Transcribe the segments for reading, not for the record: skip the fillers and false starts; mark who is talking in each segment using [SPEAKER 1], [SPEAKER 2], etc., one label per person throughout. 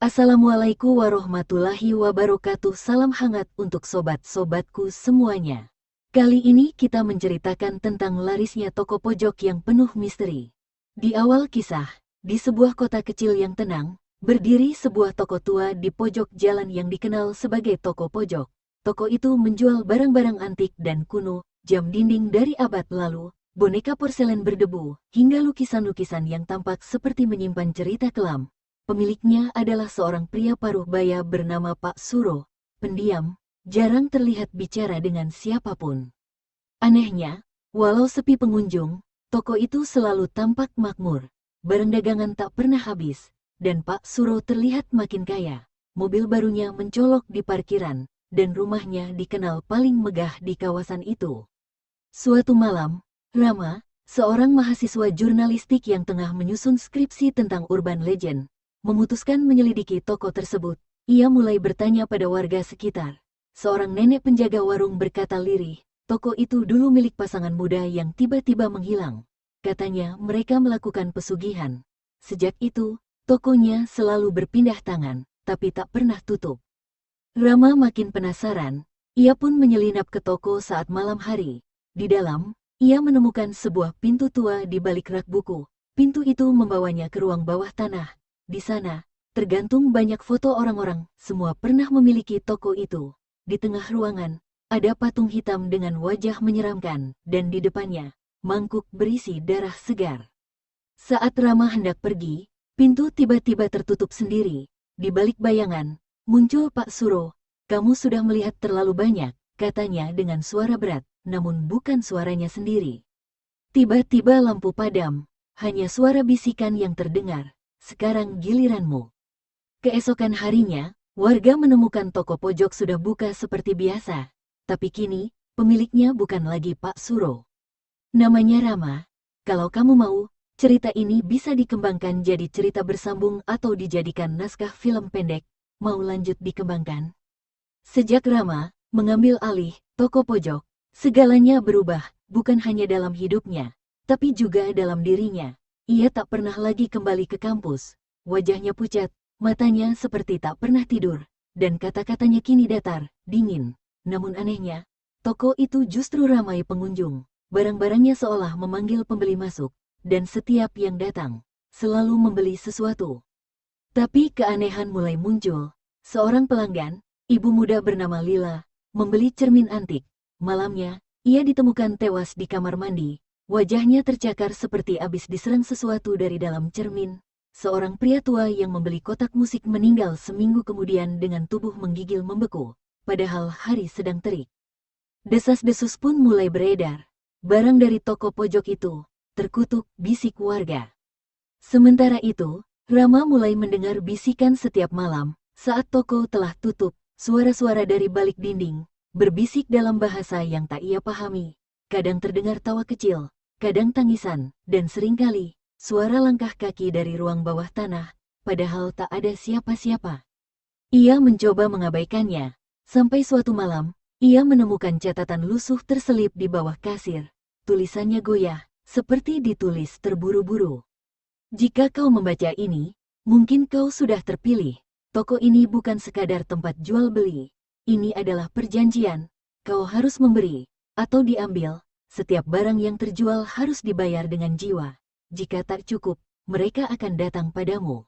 [SPEAKER 1] Assalamualaikum warahmatullahi wabarakatuh. Salam hangat untuk sobat-sobatku semuanya. Kali ini kita menceritakan tentang larisnya toko pojok yang penuh misteri. Di awal kisah, di sebuah kota kecil yang tenang, berdiri sebuah toko tua di pojok jalan yang dikenal sebagai toko pojok. Toko itu menjual barang-barang antik dan kuno, jam dinding dari abad lalu, boneka porselen berdebu, hingga lukisan-lukisan yang tampak seperti menyimpan cerita kelam. Pemiliknya adalah seorang pria paruh baya bernama Pak Suro, pendiam, jarang terlihat bicara dengan siapapun. Anehnya, walau sepi pengunjung, toko itu selalu tampak makmur, barang dagangan tak pernah habis, dan Pak Suro terlihat makin kaya. Mobil barunya mencolok di parkiran, dan rumahnya dikenal paling megah di kawasan itu. Suatu malam, Rama, seorang mahasiswa jurnalistik yang tengah menyusun skripsi tentang urban legend, memutuskan menyelidiki toko tersebut. Ia mulai bertanya pada warga sekitar. Seorang nenek penjaga warung berkata lirih, toko itu dulu milik pasangan muda yang tiba-tiba menghilang. Katanya mereka melakukan pesugihan. Sejak itu, tokonya selalu berpindah tangan, tapi tak pernah tutup. Rama makin penasaran. Ia pun menyelinap ke toko saat malam hari. Di dalam, ia menemukan sebuah pintu tua di balik rak buku. Pintu itu membawanya ke ruang bawah tanah. Di sana, tergantung banyak foto orang-orang, semua pernah memiliki toko itu. Di tengah ruangan, ada patung hitam dengan wajah menyeramkan, dan di depannya, mangkuk berisi darah segar. Saat Rama hendak pergi, pintu tiba-tiba tertutup sendiri. Di balik bayangan, muncul Pak Suro. "Kamu sudah melihat terlalu banyak," katanya dengan suara berat, namun bukan suaranya sendiri. Tiba-tiba lampu padam, hanya suara bisikan yang terdengar. "Sekarang giliranmu." Keesokan harinya, warga menemukan toko pojok sudah buka seperti biasa. Tapi kini, pemiliknya bukan lagi Pak Suro. Namanya Rama. Kalau kamu mau, cerita ini bisa dikembangkan jadi cerita bersambung atau dijadikan naskah film pendek. Mau lanjut dikembangkan? Sejak Rama mengambil alih toko pojok, segalanya berubah, bukan hanya dalam hidupnya, tapi juga dalam dirinya. Ia tak pernah lagi kembali ke kampus. Wajahnya pucat, matanya seperti tak pernah tidur, dan kata-katanya kini datar, dingin. Namun anehnya, toko itu justru ramai pengunjung. Barang-barangnya seolah memanggil pembeli masuk, dan setiap yang datang, selalu membeli sesuatu. Tapi keanehan mulai muncul. Seorang pelanggan, ibu muda bernama Lila, membeli cermin antik. Malamnya, ia ditemukan tewas di kamar mandi. Wajahnya tercakar seperti habis diserang sesuatu dari dalam cermin. Seorang pria tua yang membeli kotak musik meninggal seminggu kemudian dengan tubuh menggigil membeku, padahal hari sedang terik. Desas-desus pun mulai beredar. Barang dari toko pojok itu terkutuk, bisik warga. Sementara itu, Rama mulai mendengar bisikan setiap malam. Saat toko telah tutup, suara-suara dari balik dinding berbisik dalam bahasa yang tak ia pahami. Kadang terdengar tawa kecil, kadang tangisan, dan seringkali suara langkah kaki dari ruang bawah tanah, padahal tak ada siapa-siapa. Ia mencoba mengabaikannya, sampai suatu malam, ia menemukan catatan lusuh terselip di bawah kasir. Tulisannya goyah, seperti ditulis terburu-buru. "Jika kau membaca ini, mungkin kau sudah terpilih. Toko ini bukan sekadar tempat jual beli. Ini adalah perjanjian. Kau harus memberi, atau diambil. Setiap barang yang terjual harus dibayar dengan jiwa. Jika tak cukup, mereka akan datang padamu."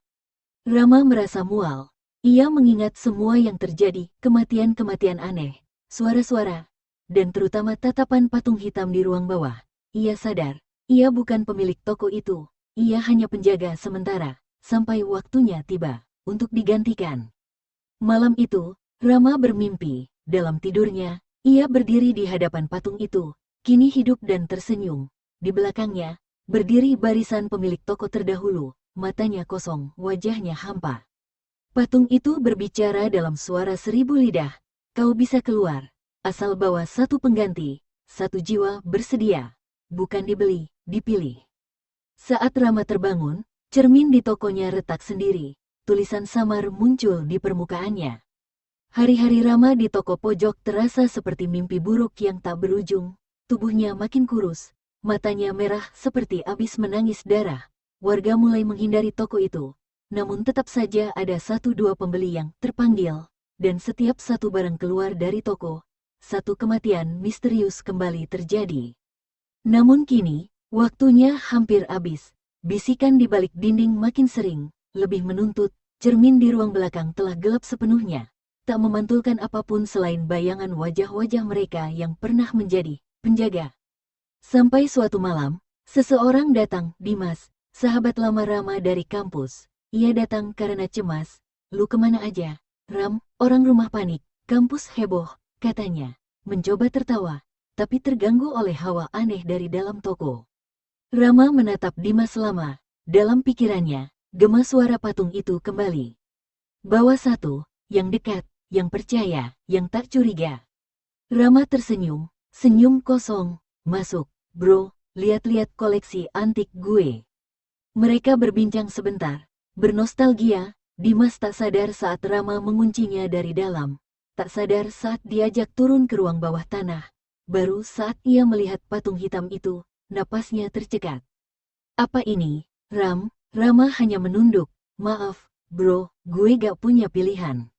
[SPEAKER 1] Rama merasa mual. Ia mengingat semua yang terjadi, kematian-kematian aneh, suara-suara, dan terutama tatapan patung hitam di ruang bawah. Ia sadar, ia bukan pemilik toko itu. Ia hanya penjaga sementara, sampai waktunya tiba untuk digantikan. Malam itu, Rama bermimpi. Dalam tidurnya, ia berdiri di hadapan patung itu, kini hidup dan tersenyum. Di belakangnya, berdiri barisan pemilik toko terdahulu, matanya kosong, wajahnya hampa. Patung itu berbicara dalam suara 1000 lidah. "Kau bisa keluar, asal bawa satu pengganti, satu jiwa bersedia. Bukan dibeli, dipilih." Saat Rama terbangun, cermin di tokonya retak sendiri. Tulisan samar muncul di permukaannya. Hari-hari Rama di toko pojok terasa seperti mimpi buruk yang tak berujung. Tubuhnya makin kurus, matanya merah seperti habis menangis darah. Warga mulai menghindari toko itu. namun tetap saja ada satu dua pembeli yang terpanggil, dan setiap satu barang keluar dari toko, satu kematian misterius kembali terjadi. Namun kini, waktunya hampir habis. Bisikan di balik dinding makin sering, lebih menuntut, cermin di ruang belakang telah gelap sepenuhnya, tak memantulkan apapun selain bayangan wajah-wajah mereka yang pernah menjadi penjaga. Sampai suatu malam, seseorang datang, Dimas, sahabat lama Rama dari kampus. Ia datang karena cemas. Lu kemana aja? Ram, orang rumah panik, kampus heboh, katanya. Mencoba tertawa, tapi terganggu oleh hawa aneh dari dalam toko. Rama menatap Dimas lama. Dalam pikirannya, gema suara patung itu kembali. Bawa satu, yang dekat, yang percaya, yang tak curiga. Rama tersenyum, senyum kosong. Masuk, bro, lihat-lihat koleksi antik gue. Mereka berbincang sebentar, bernostalgia. Dimas tak sadar saat Rama menguncinya dari dalam. Tak sadar saat diajak turun ke ruang bawah tanah. Baru saat ia melihat patung hitam itu, napasnya tercekat. Apa ini, Ram? Rama hanya menunduk. Maaf, bro, gue gak punya pilihan.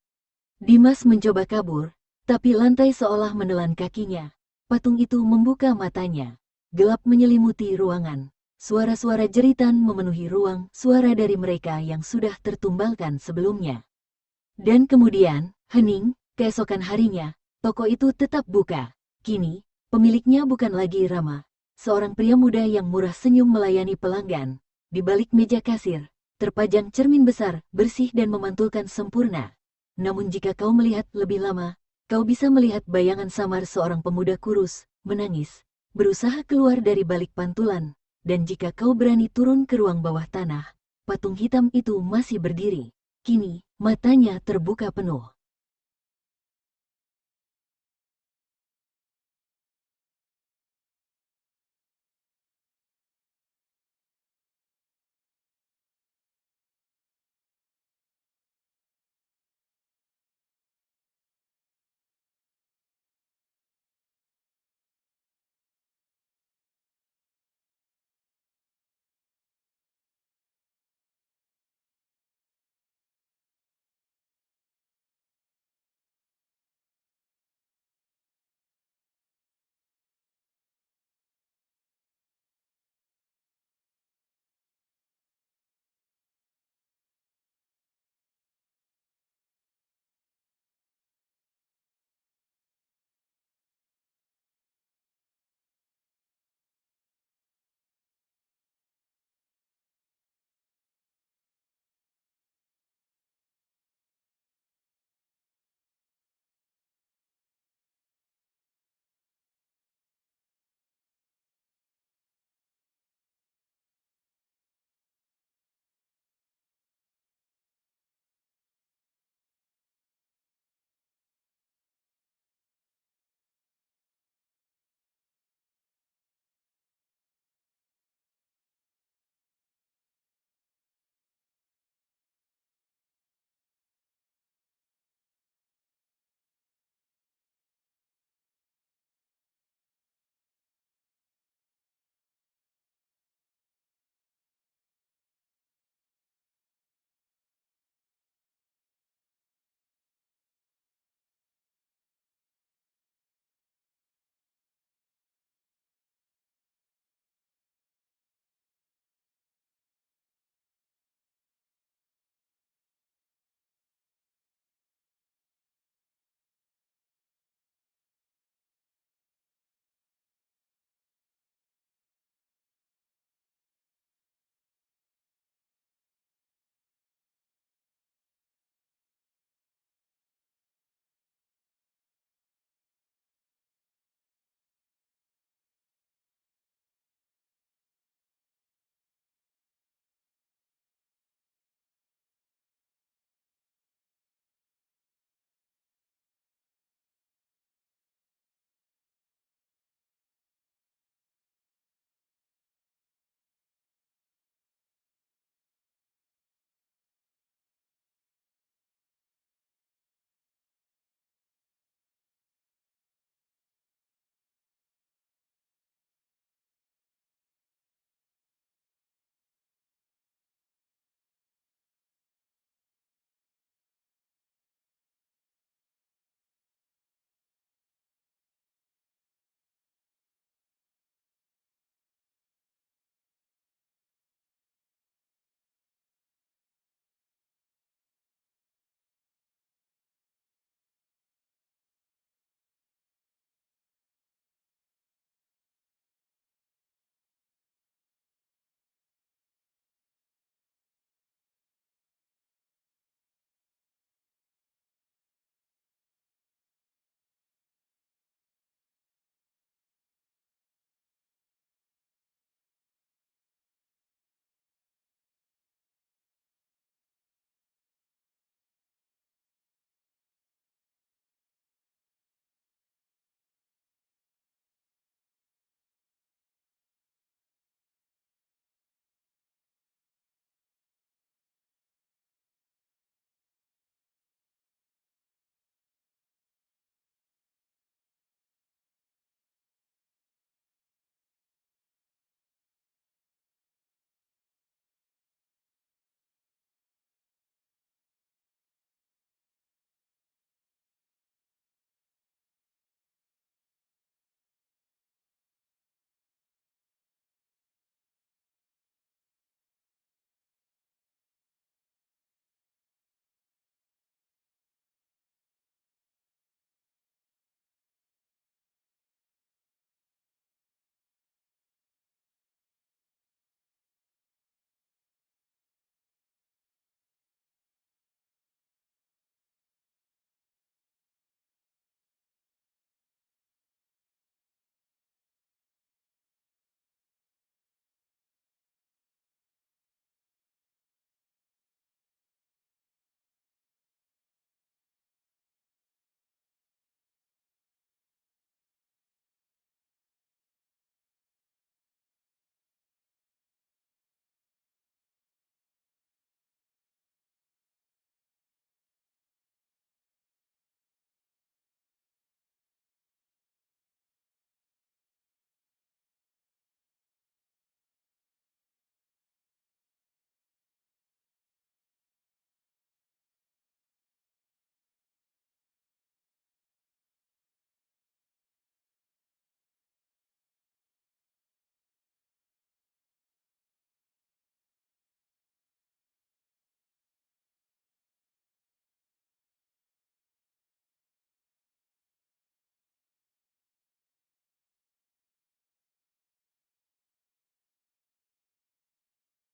[SPEAKER 1] Dimas mencoba kabur, tapi lantai seolah menelan kakinya. Patung itu membuka matanya. Gelap menyelimuti ruangan. Suara-suara jeritan memenuhi ruang, suara dari mereka yang sudah tertumbalkan sebelumnya. Dan kemudian, hening, keesokan harinya, toko itu tetap buka. Kini, pemiliknya bukan lagi Rama. Seorang pria muda yang murah senyum melayani pelanggan. Di balik meja kasir, terpajang cermin besar, bersih dan memantulkan sempurna. Namun jika kau melihat lebih lama, kau bisa melihat bayangan samar seorang pemuda kurus, menangis, berusaha keluar dari balik pantulan. Dan jika kau berani turun ke ruang bawah tanah, patung hitam itu masih berdiri. Kini, matanya terbuka penuh.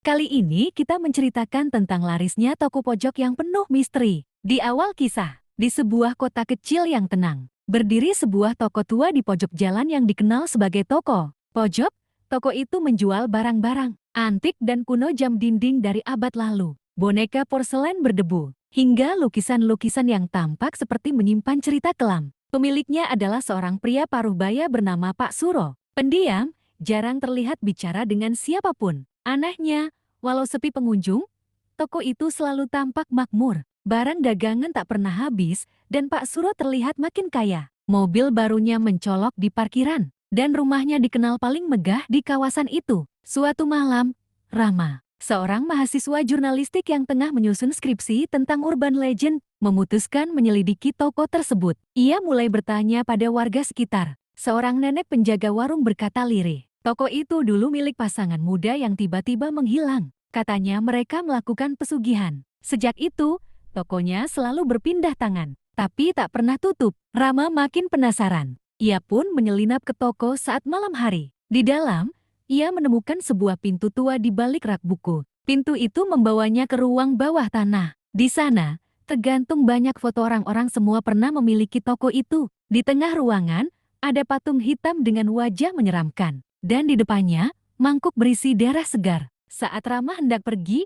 [SPEAKER 2] Kali ini kita menceritakan tentang larisnya toko pojok yang penuh misteri. Di awal kisah, di sebuah kota kecil yang tenang, berdiri sebuah toko tua di pojok jalan yang dikenal sebagai toko pojok. Toko itu menjual barang-barang antik dan kuno, jam dinding dari abad lalu, boneka porselen berdebu, hingga lukisan-lukisan yang tampak seperti menyimpan cerita kelam. Pemiliknya adalah seorang pria paruh baya bernama Pak Suro. Pendiam, jarang terlihat bicara dengan siapapun. Anehnya, walau sepi pengunjung, toko itu selalu tampak makmur. Barang dagangan tak pernah habis, dan Pak Suro terlihat makin kaya. Mobil barunya mencolok di parkiran, dan rumahnya dikenal paling megah di kawasan itu. Suatu malam, Rama, seorang mahasiswa jurnalistik yang tengah menyusun skripsi tentang urban legend, memutuskan menyelidiki toko tersebut. Ia mulai bertanya pada warga sekitar. Seorang nenek penjaga warung berkata lirih, toko itu dulu milik pasangan muda yang tiba-tiba menghilang. Katanya mereka melakukan pesugihan. Sejak itu, tokonya selalu berpindah tangan, tapi tak pernah tutup. Rama makin penasaran. Ia pun menyelinap ke toko saat malam hari. Di dalam, ia menemukan sebuah pintu tua di balik rak buku. Pintu itu membawanya ke ruang bawah tanah. Di sana, tergantung banyak foto orang-orang, semua pernah memiliki toko itu. Di tengah ruangan, ada patung hitam dengan wajah menyeramkan. Dan di depannya, mangkuk berisi darah segar. Saat Rama hendak pergi,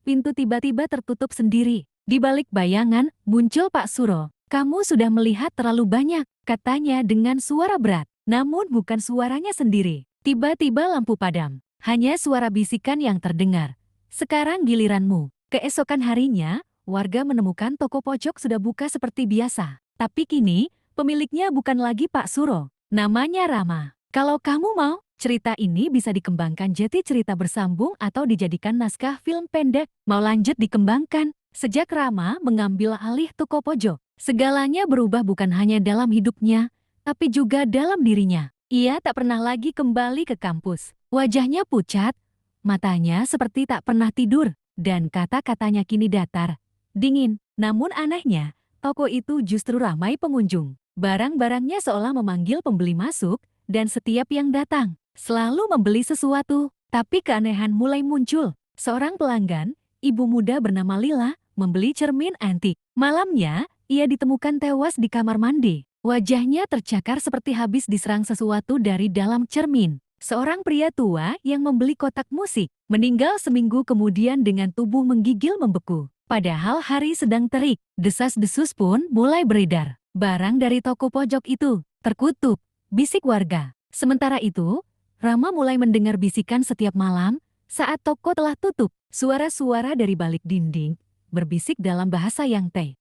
[SPEAKER 2] pintu tiba-tiba tertutup sendiri. Di balik bayangan, muncul Pak Suro. "Kamu sudah melihat terlalu banyak," katanya dengan suara berat. Namun bukan suaranya sendiri. Tiba-tiba lampu padam. Hanya suara bisikan yang terdengar. "Sekarang giliranmu." Keesokan harinya, warga menemukan toko pojok sudah buka seperti biasa. Tapi kini, pemiliknya bukan lagi Pak Suro. Namanya Rama. Kalau kamu mau, cerita ini bisa dikembangkan jadi cerita bersambung atau dijadikan naskah film pendek. Mau lanjut dikembangkan? Sejak Rama mengambil alih toko pojok, segalanya berubah, bukan hanya dalam hidupnya, tapi juga dalam dirinya. Ia tak pernah lagi kembali ke kampus. Wajahnya pucat, matanya seperti tak pernah tidur, dan kata-katanya kini datar, dingin. Namun anehnya, toko itu justru ramai pengunjung. Barang-barangnya seolah memanggil pembeli masuk, dan setiap yang datang selalu membeli sesuatu. Tapi keanehan mulai muncul. Seorang pelanggan, ibu muda bernama Lila, membeli cermin antik. Malamnya, ia ditemukan tewas di kamar mandi. Wajahnya tercakar seperti habis diserang sesuatu dari dalam cermin. Seorang pria tua yang membeli kotak musik meninggal seminggu kemudian dengan tubuh menggigil membeku. Padahal hari sedang terik, desas-desus pun mulai beredar. Barang dari toko pojok itu terkutuk, bisik warga. Sementara itu, Rama mulai mendengar bisikan setiap malam saat toko telah tutup. Suara-suara dari balik dinding berbisik dalam bahasa yang teh.